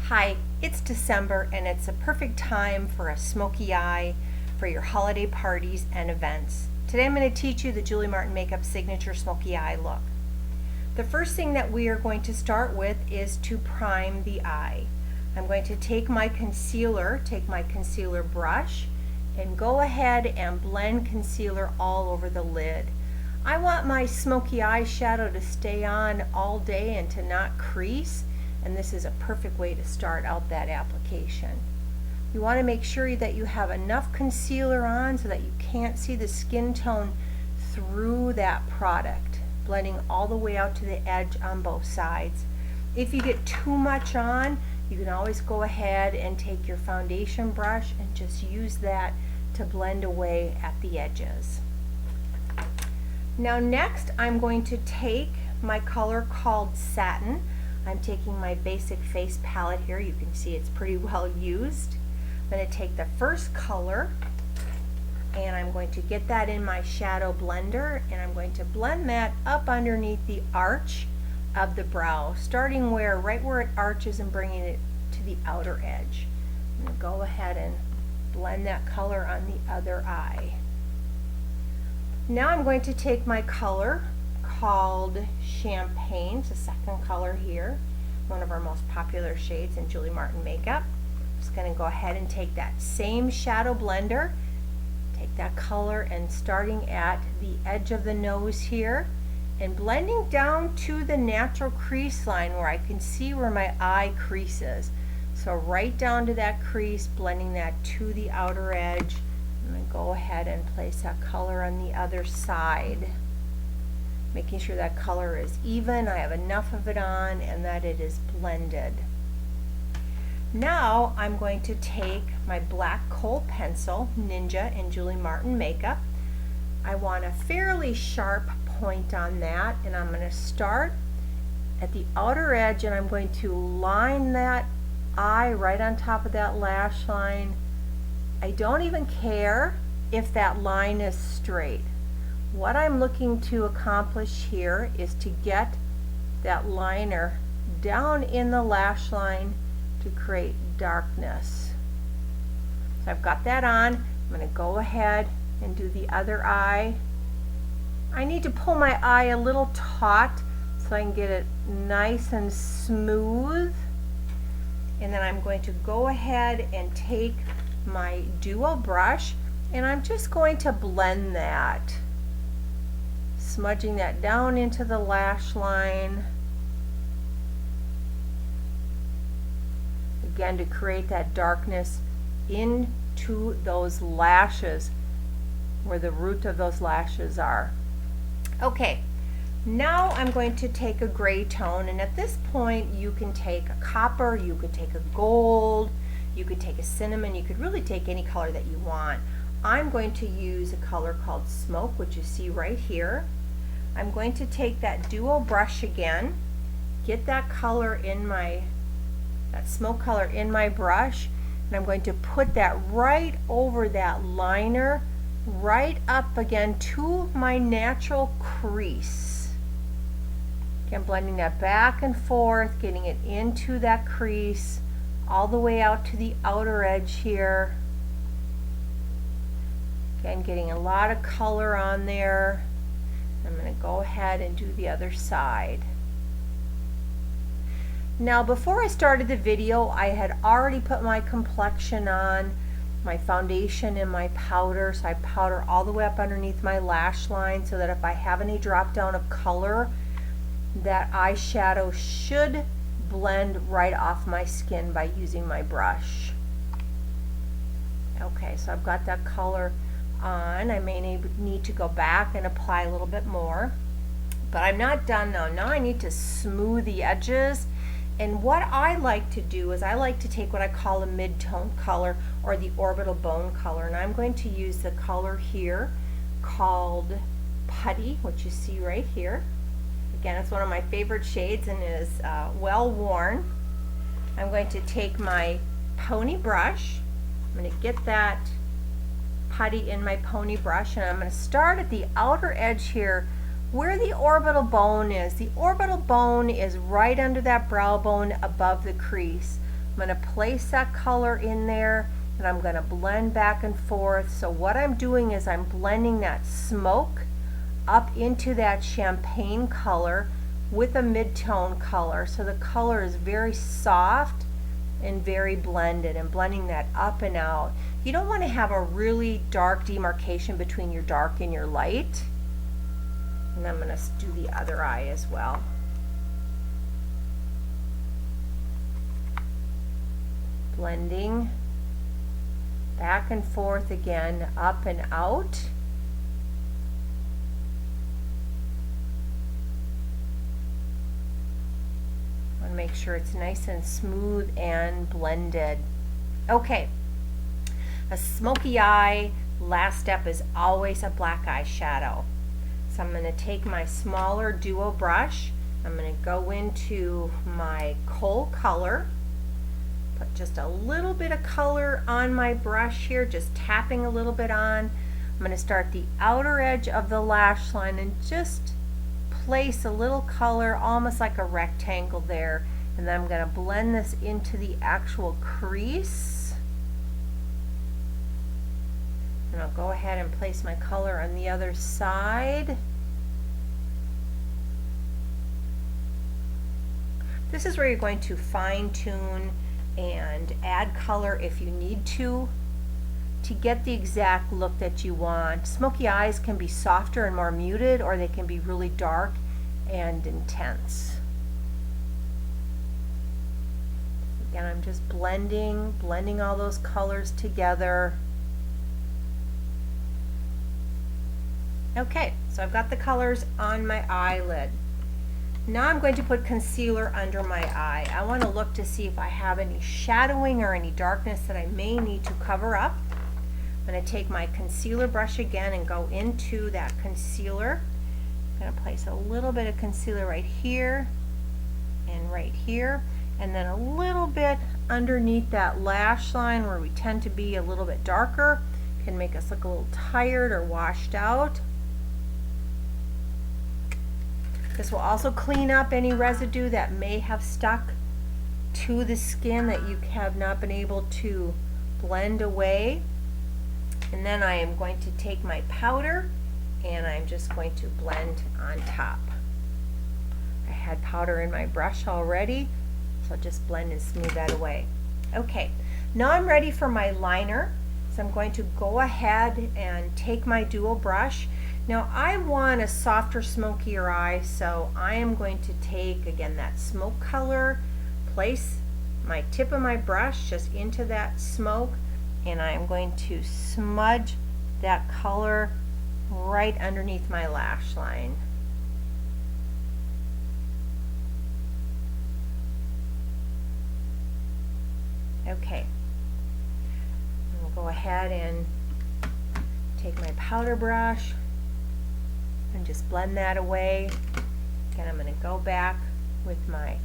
Hi, it's December and it's a perfect time for a smoky eye for your holiday parties and events. Today I'm going to teach you the Julie Martin Makeup Signature Smoky Eye look. The first thing that we are going to start with is to prime the eye. I'm going to take my concealer brush, and go ahead and blend concealer all over the lid. I want my smoky eye shadow to stay on all day and to not crease. And this is a perfect way to start out that application. You want to make sure that you have enough concealer on so that you can't see the skin tone through that product, blending all the way out to the edge on both sides. If you get too much on, you can always go ahead and take your foundation brush and just use that to blend away at the edges. Now next I'm going to take my color called Satin. I'm taking my basic face palette here. You can see it's pretty well used. I'm going to take the first color and I'm going to get that in my shadow blender, and I'm going to blend that up underneath the arch of the brow, starting right where it arches and bringing it to the outer edge. I'm going to go ahead and blend that color on the other eye. Now I'm going to take my color called Champagne. It's the second color here, one of our most popular shades in Julie Martin makeup. I'm just going to go ahead and take that same shadow blender, take that color, and starting at the edge of the nose here and blending down to the natural crease line where I can see where my eye creases. So right down to that crease, blending that to the outer edge. I'm going to go ahead and place that color on the other side, making sure that color is even, I have enough of it on, and that it is blended. Now I'm going to take my black kohl pencil, Ninja in Julie Martin makeup. I want a fairly sharp point on that, and I'm going to start at the outer edge, and I'm going to line that eye right on top of that lash line. I don't even care if that line is straight. What I'm looking to accomplish here is to get that liner down in the lash line to create darkness. So I've got that on. I'm going to go ahead and do the other eye. I need to pull my eye a little taut so I can get it nice and smooth. And then I'm going to go ahead and take my dual brush, and I'm just going to blend that, smudging that down into the lash line, again to create that darkness into those lashes where the root of those lashes are. Okay, now I'm going to take a gray tone, and at this point you can take a copper, you could take a gold, you could take a cinnamon, you could really take any color that you want. I'm going to use a color called Smoke, which you see right here. I'm going to take that dual brush again, get that color in that smoke color in my brush, and I'm going to put that right over that liner, right up again to my natural crease. Again, blending that back and forth, getting it into that crease, all the way out to the outer edge here. Again, getting a lot of color on there. I'm going to go ahead and do the other side. Now before I started the video, I had already put my complexion on, my foundation and my powder. So I powder all the way up underneath my lash line so that if I have any drop down of color, that eyeshadow should blend right off my skin by using my brush. Okay, so I've got that color on. I may need to go back and apply a little bit more, but I'm not done now. Now I need to smooth the edges, and what I like to do is I like to take what I call a mid-tone color or the orbital bone color, and I'm going to use the color here called Putty, which you see right here. Again, it's one of my favorite shades and is well worn. I'm going to take my pony brush. I'm going to get that putty in my pony brush, and I'm going to start at the outer edge here where the orbital bone is. The orbital bone is right under that brow bone above the crease. I'm going to place that color in there, and I'm going to blend back and forth. So what I'm doing is I'm blending that smoke up into that champagne color with a mid-tone color. So the color is very soft and very blended, and blending that up and out. You don't want to have a really dark demarcation between your dark and your light. And I'm going to do the other eye as well. Blending back and forth again, up and out. I want to make sure it's nice and smooth and blended. Okay, a smoky eye, last step is always a black eyeshadow. So I'm going to take my smaller duo brush, I'm going to go into my kohl color, put just a little bit of color on my brush here, just tapping a little bit on. I'm going to start the outer edge of the lash line and just place a little color, almost like a rectangle there, and then I'm going to blend this into the actual crease. And I'll go ahead and place my color on the other side. This is where you're going to fine tune and add color if you need to get the exact look that you want. Smoky eyes can be softer and more muted, or they can be really dark and intense. Again, I'm just blending all those colors together. Okay, so I've got the colors on my eyelid. Now I'm going to put concealer under my eye. I want to look to see if I have any shadowing or any darkness that I may need to cover up. I'm going to take my concealer brush again and go into that concealer. I'm going to place a little bit of concealer right here and right here, and then a little bit underneath that lash line where we tend to be a little bit darker. Can make us look a little tired or washed out. This will also clean up any residue that may have stuck to the skin that you have not been able to blend away. And then I am going to take my powder and I'm just going to blend on top. I had powder in my brush already, so I'll just blend and smooth that away. Okay, now I'm ready for my liner. So I'm going to go ahead and take my dual brush. Now I want a softer, smokier eye, so I am going to take, again, that smoke color, place my tip of my brush just into that smoke, and I'm going to smudge that color right underneath my lash line. Okay, we'll go ahead and take my powder brush and just blend that away. Again, I'm going to go back with my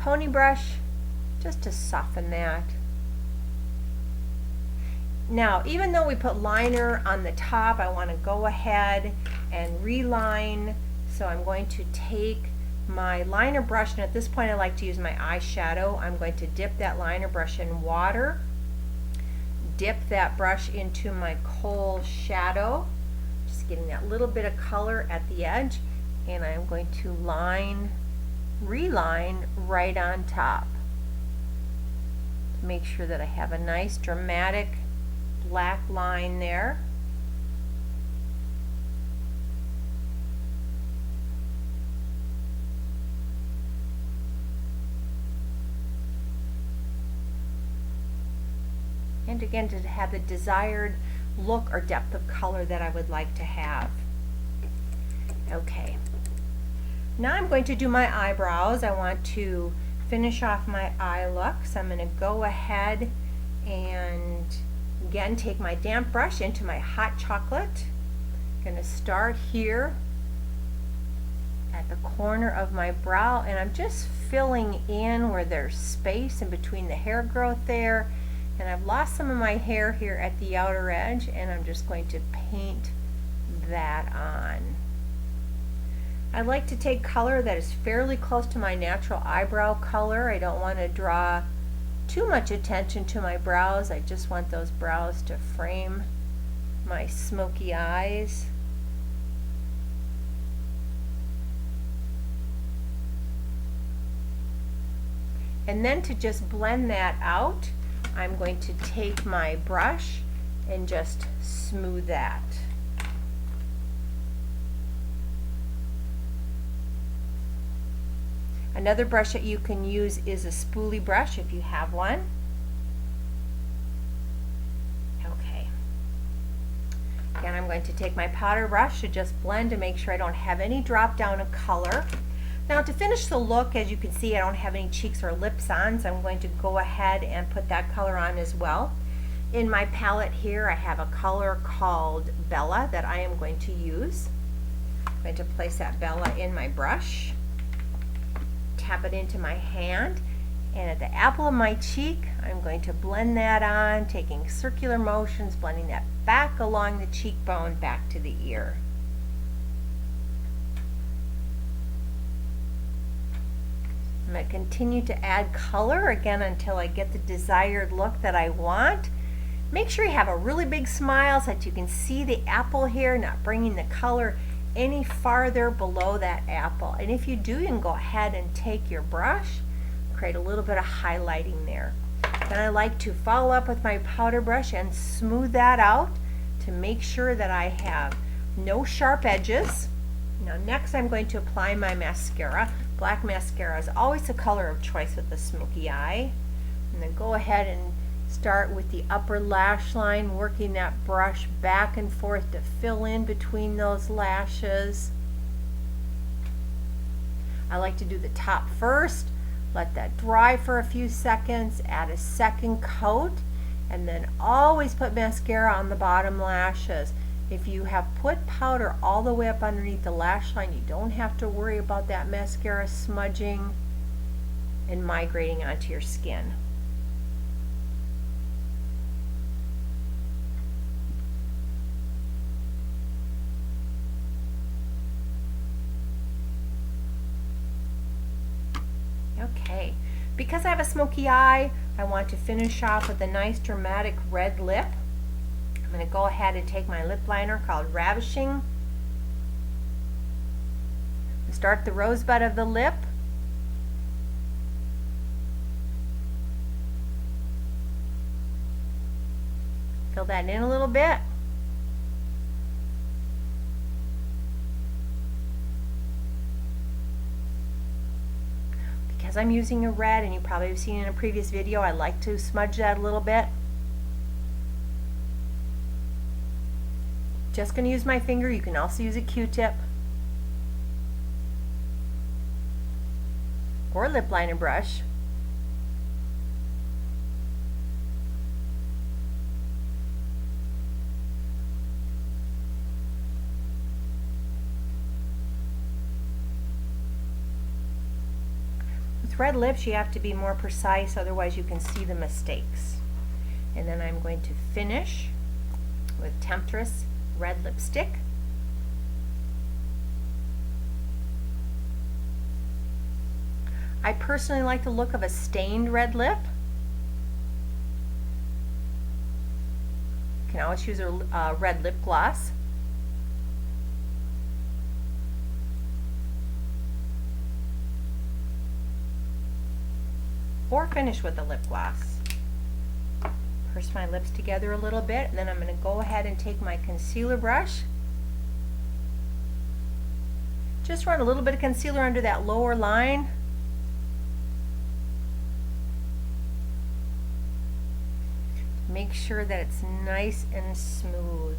pony brush just to soften that. Now, even though we put liner on the top, I want to go ahead and reline. So I'm going to take my liner brush, and at this point I like to use my eyeshadow. I'm going to dip that liner brush in water, dip that brush into my kohl shadow, just getting that little bit of color at the edge, and I'm going to reline right on top to make sure that I have a nice dramatic black line there. And again, to have the desired look or depth of color that I would like to have. Okay, now I'm going to do my eyebrows. I want to finish off my eye look, so I'm going to go ahead and again take my damp brush into my hot chocolate. I'm going to start here at the corner of my brow, and I'm just filling in where there's space in between the hair growth there. And I've lost some of my hair here at the outer edge, and I'm just going to paint that on. I like to take color that is fairly close to my natural eyebrow color. I don't want to draw too much attention to my brows. I just want those brows to frame my smoky eyes. And then to just blend that out, I'm going to take my brush and just smooth that. Another brush that you can use is a spoolie brush if you have one. Okay. Again, I'm going to take my powder brush to just blend to make sure I don't have any drop down of color. Now to finish the look, as you can see, I don't have any cheeks or lips on, so I'm going to go ahead and put that color on as well. In my palette here, I have a color called Bella that I am going to use. I'm going to place that Bella in my brush, tap it into my hand, and at the apple of my cheek, I'm going to blend that on, taking circular motions, blending that back along the cheekbone, back to the ear. I'm going to continue to add color again until I get the desired look that I want. Make sure you have a really big smile so that you can see the apple here, not bringing the color any farther below that apple. And if you do, you can go ahead and take your brush, create a little bit of highlighting there. Then I like to follow up with my powder brush and smooth that out to make sure that I have no sharp edges. Now next I'm going to apply my mascara. Black mascara is always the color of choice with the smoky eye. And then go ahead and start with the upper lash line, working that brush back and forth to fill in between those lashes. I like to do the top first, let that dry for a few seconds, add a second coat, and then always put mascara on the bottom lashes. If you have put powder all the way up underneath the lash line, you don't have to worry about that mascara smudging and migrating onto your skin. Okay, because I have a smoky eye, I want to finish off with a nice dramatic red lip. I'm going to go ahead and take my lip liner called Ravishing. Start the rosebud of the lip. Fill that in a little bit. Because I'm using a red, and you probably have seen in a previous video, I like to smudge that a little bit. Just going to use my finger. You can also use a Q-tip or a lip liner brush. With red lips, you have to be more precise, otherwise you can see the mistakes. And then I'm going to finish with Temptress red lipstick. I personally like the look of a stained red lip. You can always use a red lip gloss. Or finish with a lip gloss. Purse my lips together a little bit, and then I'm going to go ahead and take my concealer brush. Just run a little bit of concealer under that lower line. Make sure that it's nice and smooth.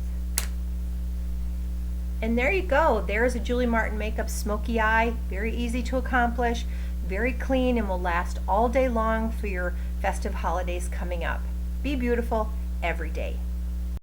And there you go. There's a Julie Martin Makeup Smoky Eye. Very easy to accomplish, very clean, and will last all day long for your festive holidays coming up. Be beautiful every day.